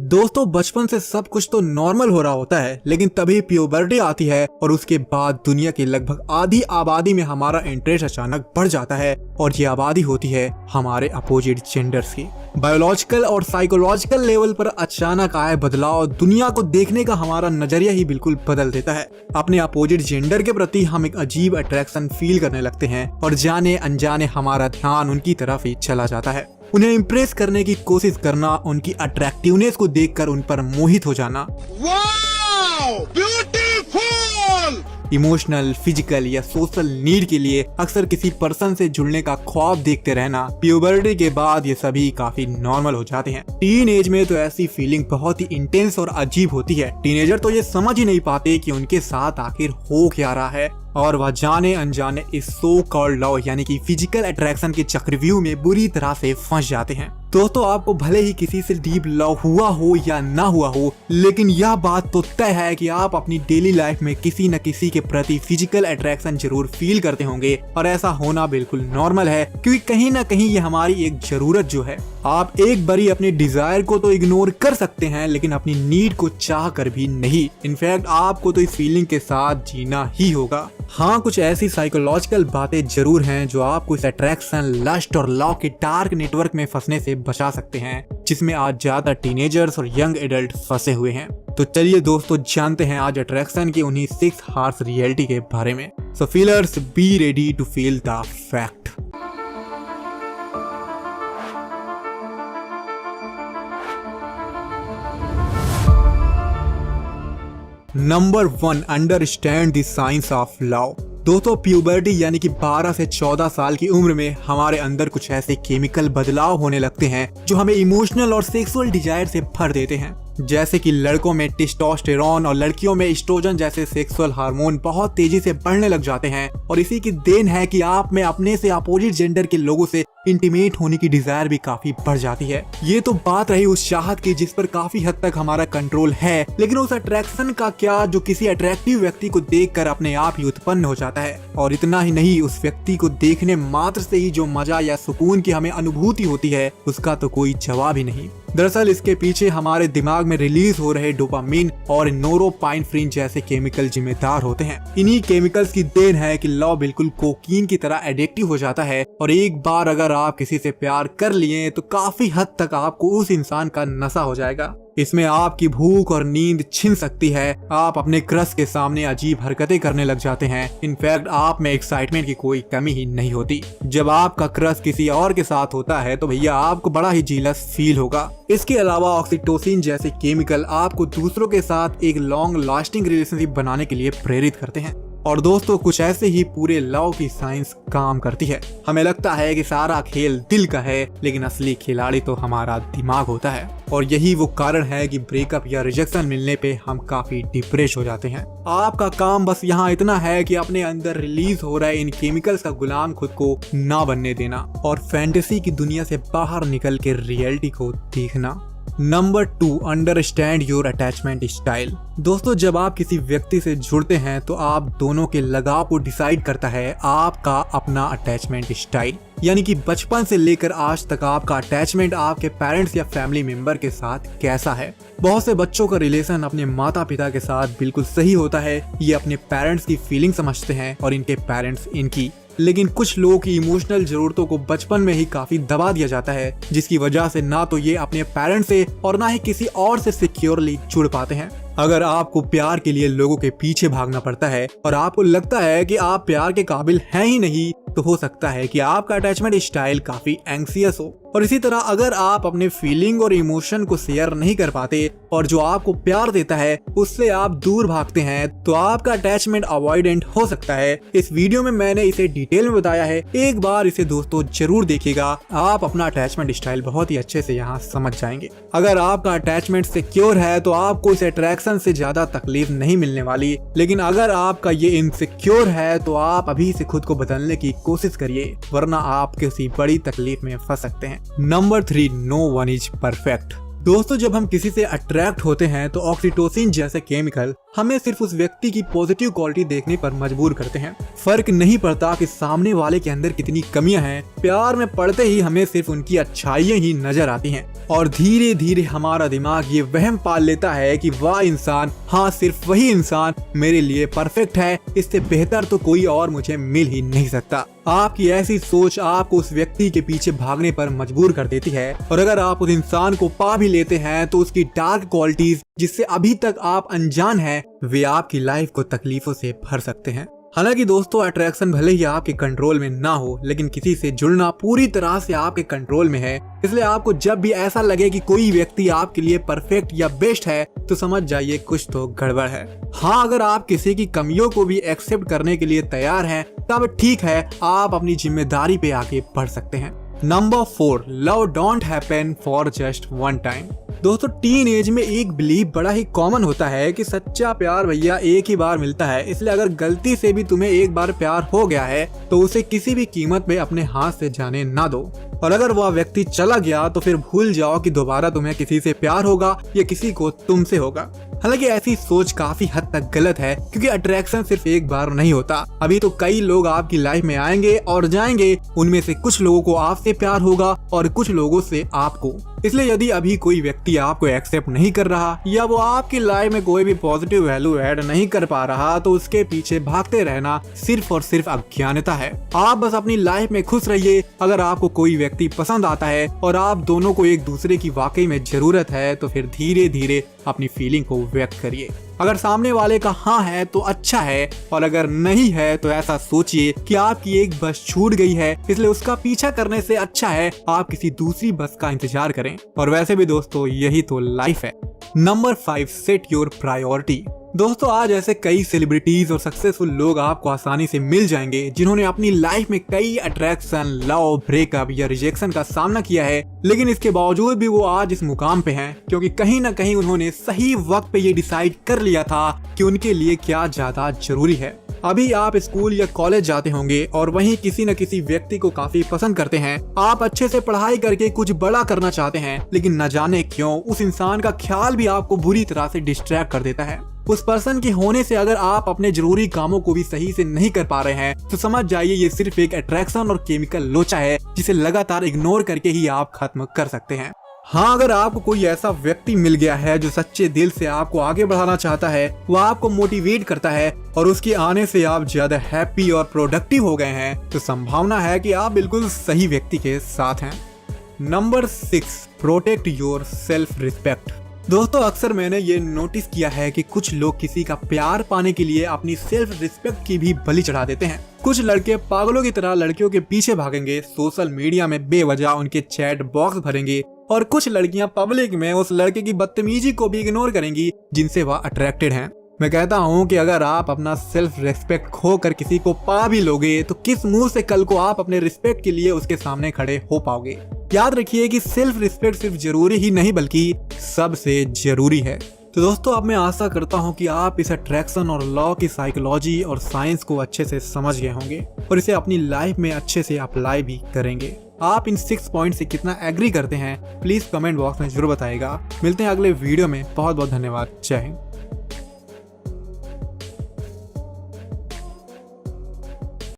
दोस्तों बचपन से सब कुछ तो नॉर्मल हो रहा होता है, लेकिन तभी प्यूबर्टी आती है और उसके बाद दुनिया की लगभग आधी आबादी में हमारा इंटरेस्ट अचानक बढ़ जाता है। और ये आबादी होती है हमारे अपोजिट जेंडर्स की। बायोलॉजिकल और साइकोलॉजिकल लेवल पर अचानक आए बदलाव दुनिया को देखने का हमारा नजरिया ही बिल्कुल बदल देता है। अपने अपोजिट जेंडर के प्रति हम एक अजीब अट्रैक्शन फील करने लगते हैं और जाने अनजाने हमारा ध्यान उनकी तरफ ही चला जाता है। उन्हें इम्प्रेस करने की कोशिश करना, उनकी अट्रैक्टिवनेस को देखकर उन पर मोहित हो जाना। Wow, beautiful! इमोशनल, फिजिकल या सोशल नीड के लिए अक्सर किसी पर्सन से जुड़ने का ख्वाब देखते रहना। प्यूबर्टी के बाद ये सभी काफी नॉर्मल हो जाते हैं। टीन एज में तो ऐसी फीलिंग बहुत ही इंटेंस और अजीब होती है। टीनेजर तो ये समझ ही नहीं पाते कि उनके साथ आखिर हो क्या रहा है और वह जाने अनजाने इस सो कॉल्ड लव यानी कि फिजिकल अट्रैक्शन के चक्रव्यूह में बुरी तरह से फंस जाते हैं। दोस्तों आपको भले ही किसी से डीप लव हुआ हो या ना हुआ हो, लेकिन यह बात तो तय है कि आप अपनी डेली लाइफ में किसी न किसी के प्रति फिजिकल अट्रैक्शन जरूर फील करते होंगे। और ऐसा होना बिल्कुल नॉर्मल है, क्योंकि कहीं ना कहीं ये हमारी एक जरूरत जो है। आप एक बारी अपने डिजायर को तो इग्नोर कर सकते हैं, लेकिन अपनी नीड को चाह कर भी नहीं। इनफैक्ट आपको तो इस फीलिंग के साथ जीना ही होगा। हाँ, कुछ ऐसी साइकोलॉजिकल बातें जरूर हैं जो आपको इस अट्रैक्शन, लस्ट और लव के डार्क नेटवर्क में फंसने से बचा सकते हैं, जिसमें आज ज्यादा टीनेजर्स और यंग एडल्ट फंसे हुए हैं। तो चलिए दोस्तों जानते हैं आज अट्रैक्शन की उन्हीं 6 हार्श रियलिटी के बारे में। So feelers, be ready to feel the fact. Number 1, understand the science of love. दोस्तों प्यूबर्टी यानी कि 12 से 14 साल की उम्र में हमारे अंदर कुछ ऐसे केमिकल बदलाव होने लगते हैं जो हमें इमोशनल और सेक्सुअल डिजायर से भर देते हैं। जैसे कि लड़कों में टेस्टोस्टेरोन और लड़कियों में एस्ट्रोजन जैसे सेक्सुअल हार्मोन बहुत तेजी से बढ़ने लग जाते हैं। और इसी की देन है कि आप में अपने से अपोजिट जेंडर के लोगों से इंटीमेट होने की डिजायर भी काफी बढ़ जाती है। ये तो बात रही उस चाहत की जिस पर काफी हद तक हमारा कंट्रोल है, लेकिन उस अट्रैक्शन का क्या जो किसी अट्रैक्टिव व्यक्ति को देखकर अपने आप ही उत्पन्न हो जाता है। और इतना ही नहीं, उस व्यक्ति को देखने मात्र से ही जो मजा या सुकून की हमें अनुभूति होती है उसका तो कोई जवाब ही नहीं। दरअसल इसके पीछे हमारे दिमाग में रिलीज हो रहे डोपामिन और नोरोपाइनफ्रिन जैसे केमिकल जिम्मेदार होते हैं। इन्हीं केमिकल्स की देन है कि लव बिल्कुल कोकीन की तरह एडिक्टिव हो जाता है। और एक बार अगर आप किसी से प्यार कर लिए तो काफी हद तक आपको उस इंसान का नशा हो जाएगा। इसमें आपकी भूख और नींद छिन सकती है। आप अपने क्रश के सामने अजीब हरकतें करने लग जाते हैं। इनफैक्ट आप में एक्साइटमेंट की कोई कमी ही नहीं होती। जब आपका क्रश किसी और के साथ होता है तो भैया आपको बड़ा ही जीलस फील होगा। इसके अलावा ऑक्सीटोसिन जैसे केमिकल आपको दूसरों के साथ एक लॉन्ग लास्टिंग रिलेशनशिप बनाने के लिए प्रेरित करते हैं। और दोस्तों कुछ ऐसे ही पूरे लव की साइंस काम करती है। हमें लगता है कि सारा खेल दिल का है, लेकिन असली खिलाड़ी तो हमारा दिमाग होता है। और यही वो कारण है कि ब्रेकअप या रिजेक्शन मिलने पे हम काफी डिप्रेस हो जाते हैं। आपका काम बस यहाँ इतना है कि अपने अंदर रिलीज हो रहे इन केमिकल्स का गुलाम खुद को ना बनने देना और फैंटेसी की दुनिया से बाहर निकल के रियलिटी को देखना। Number 2, understand your attachment style. दोस्तों जब आप किसी व्यक्ति से जुड़ते हैं तो आप दोनों के लगाव को डिसाइड करता है आपका अपना अटैचमेंट स्टाइल। यानी कि बचपन से लेकर आज तक आपका अटैचमेंट आपके पेरेंट्स या फैमिली मेंबर के साथ कैसा है। बहुत से बच्चों का रिलेशन अपने माता पिता के साथ बिल्कुल सही होता है। ये अपने पेरेंट्स की फीलिंग समझते हैं और इनके पेरेंट्स इनकी। लेकिन कुछ लोगों की इमोशनल जरूरतों को बचपन में ही काफी दबा दिया जाता है, जिसकी वजह से ना तो ये अपने पेरेंट्स से और ना ही किसी और से सिक्योरली जुड़ पाते हैं। अगर आपको प्यार के लिए लोगों के पीछे भागना पड़ता है और आपको लगता है कि आप प्यार के काबिल हैं ही नहीं, तो हो सकता है कि आपका अटैचमेंट स्टाइल काफी एंग्जियस हो। और इसी तरह अगर आप अपने फीलिंग और इमोशन को शेयर नहीं कर पाते और जो आपको प्यार देता है उससे आप दूर भागते हैं, तो आपका अटैचमेंट अवॉइडेंट हो सकता है। इस वीडियो में मैंने इसे डिटेल में बताया है, एक बार इसे दोस्तों जरूर देखिएगा। आप अपना अटैचमेंट स्टाइल बहुत ही अच्छे से यहाँ समझ जाएंगे। अगर आपका अटैचमेंट सिक्योर है तो आपको इस अट्रैक्शन से ज्यादा तकलीफ नहीं मिलने वाली। लेकिन अगर आपका ये इनसिक्योर है तो आप अभी से खुद को बदलने की कोशिश करिए, वरना आप किसी बड़ी तकलीफ में फंस सकते हैं। Number 3, no one is perfect. दोस्तों जब हम किसी से अट्रैक्ट होते हैं तो ऑक्सीटोसिन जैसे केमिकल हमें सिर्फ उस व्यक्ति की पॉजिटिव क्वालिटी देखने पर मजबूर करते हैं। फर्क नहीं पड़ता कि सामने वाले के अंदर कितनी कमियां हैं, प्यार में पड़ते ही हमें सिर्फ उनकी अच्छाइयां ही नजर आती हैं और धीरे धीरे हमारा दिमाग ये वहम पाल लेता है कि वह इंसान, हाँ सिर्फ वही इंसान मेरे लिए परफेक्ट है, इससे बेहतर तो कोई और मुझे मिल ही नहीं सकता। आपकी ऐसी सोच आपको उस व्यक्ति के पीछे भागने पर मजबूर कर देती है और अगर आप उस इंसान को पा भी लेते हैं तो उसकी डार्क क्वालिटीज जिससे अभी तक आप अनजान हैं, वे आपकी लाइफ को तकलीफों से भर सकते हैं। हालांकि दोस्तों, अट्रैक्शन भले ही आपके कंट्रोल में ना हो, लेकिन किसी से जुड़ना पूरी तरह से आपके कंट्रोल में है। इसलिए आपको जब भी ऐसा लगे कि कोई व्यक्ति आपके लिए परफेक्ट या बेस्ट है तो समझ जाइए कुछ तो गड़बड़ है। हाँ, अगर आप किसी की कमियों को भी एक्सेप्ट करने के लिए तैयार हैं तब ठीक है, आप अपनी जिम्मेदारी पे आगे बढ़ सकते हैं। Number 4, love don't happen for just one time. दोस्तों, टीन एज में एक बिलीव बड़ा ही कॉमन होता है कि सच्चा प्यार भैया एक ही बार मिलता है, इसलिए अगर गलती से भी तुम्हें एक बार प्यार हो गया है तो उसे किसी भी कीमत पे अपने हाथ से जाने ना दो। और अगर वह व्यक्ति चला गया तो फिर भूल जाओ कि दोबारा तुम्हें किसी से प्यार होगा या किसी को तुमसे होगा। हालांकि ऐसी सोच काफी हद तक गलत है क्योंकि अट्रैक्शन सिर्फ एक बार नहीं होता। अभी तो कई लोग आपकी लाइफ में आएंगे और जाएंगे, उनमें से कुछ लोगों को आपसे प्यार होगा और कुछ लोगों से आपको। इसलिए यदि अभी कोई व्यक्ति आपको एक्सेप्ट नहीं कर रहा या वो आपकी लाइफ में कोई भी पॉजिटिव वैल्यू ऐड नहीं कर पा रहा तो उसके पीछे भागते रहना सिर्फ और सिर्फ अज्ञानता है। आप बस अपनी लाइफ में खुश रहिए। अगर आपको कोई व्यक्ति पसंद आता है और आप दोनों को एक दूसरे की वाकई में जरूरत है तो फिर धीरे धीरे अपनी फीलिंग को व्यक्त करिए। अगर सामने वाले का हाँ है तो अच्छा है और अगर नहीं है तो ऐसा सोचिए कि आपकी एक बस छूट गई है, इसलिए उसका पीछा करने से अच्छा है आप किसी दूसरी बस का इंतजार करें। और वैसे भी दोस्तों, यही तो लाइफ है। Number 5, set your priority. दोस्तों, आज ऐसे कई सेलिब्रिटीज और सक्सेसफुल लोग आपको आसानी से मिल जाएंगे जिन्होंने अपनी लाइफ में कई अट्रैक्शन, लव, ब्रेकअप या रिजेक्शन का सामना किया है, लेकिन इसके बावजूद भी वो आज इस मुकाम पे हैं क्योंकि कहीं ना कहीं उन्होंने सही वक्त पे ये डिसाइड कर लिया था कि उनके लिए क्या ज्यादा जरूरी है। अभी आप स्कूल या कॉलेज जाते होंगे और वहीं किसी न किसी व्यक्ति को काफी पसंद करते हैं। आप अच्छे से पढ़ाई करके कुछ बड़ा करना चाहते हैं, लेकिन न जाने क्यों उस इंसान का ख्याल भी आपको बुरी तरह से डिस्ट्रैक्ट कर देता है। उस पर्सन के होने से अगर आप अपने जरूरी कामों को भी सही से नहीं कर पा रहे हैं तो समझ जाइए ये सिर्फ एक अट्रैक्शन और केमिकल लोचा है जिसे लगातार इग्नोर करके ही आप खत्म कर सकते हैं। हाँ, अगर आपको कोई ऐसा व्यक्ति मिल गया है जो सच्चे दिल से आपको आगे बढ़ाना चाहता है, वो आपको मोटिवेट करता है और उसके आने से आप ज्यादा हैप्पी और प्रोडक्टिव हो गए हैं, तो संभावना है कि आप बिल्कुल सही व्यक्ति के साथ हैं। Number 6, protect your self respect. दोस्तों, अक्सर मैंने ये नोटिस किया है कि कुछ लोग किसी का प्यार पाने के लिए अपनी सेल्फ रिस्पेक्ट की भी बलि चढ़ा देते हैं। कुछ लड़के पागलों की तरह लड़कियों के पीछे भागेंगे, सोशल मीडिया में बेवजह उनके चैट बॉक्स भरेंगे और कुछ लड़कियां पब्लिक में उस लड़के की बदतमीजी को भी इग्नोर करेंगी जिनसे वह अट्रैक्टेड हैं। मैं कहता हूँ कि अगर आप अपना सेल्फ रिस्पेक्ट खोकर किसी को पा भी लोगे तो किस मुंह से कल को आप अपने रिस्पेक्ट के लिए उसके सामने खड़े हो पाओगे। याद रखिए कि सेल्फ रिस्पेक्ट सिर्फ जरूरी ही नहीं बल्कि सबसे जरूरी है। तो दोस्तों, अब मैं आशा करता हूँ कि आप इस अट्रैक्शन और लॉ की साइकोलॉजी और साइंस को अच्छे से समझ गए होंगे और इसे अपनी लाइफ में अच्छे से अप्लाई भी करेंगे। आप इन 6 पॉइंट से कितना एग्री करते हैं प्लीज कमेंट बॉक्स में जरूर बताइएगा। मिलते हैं अगले वीडियो में। बहुत बहुत धन्यवाद। जय हिंद।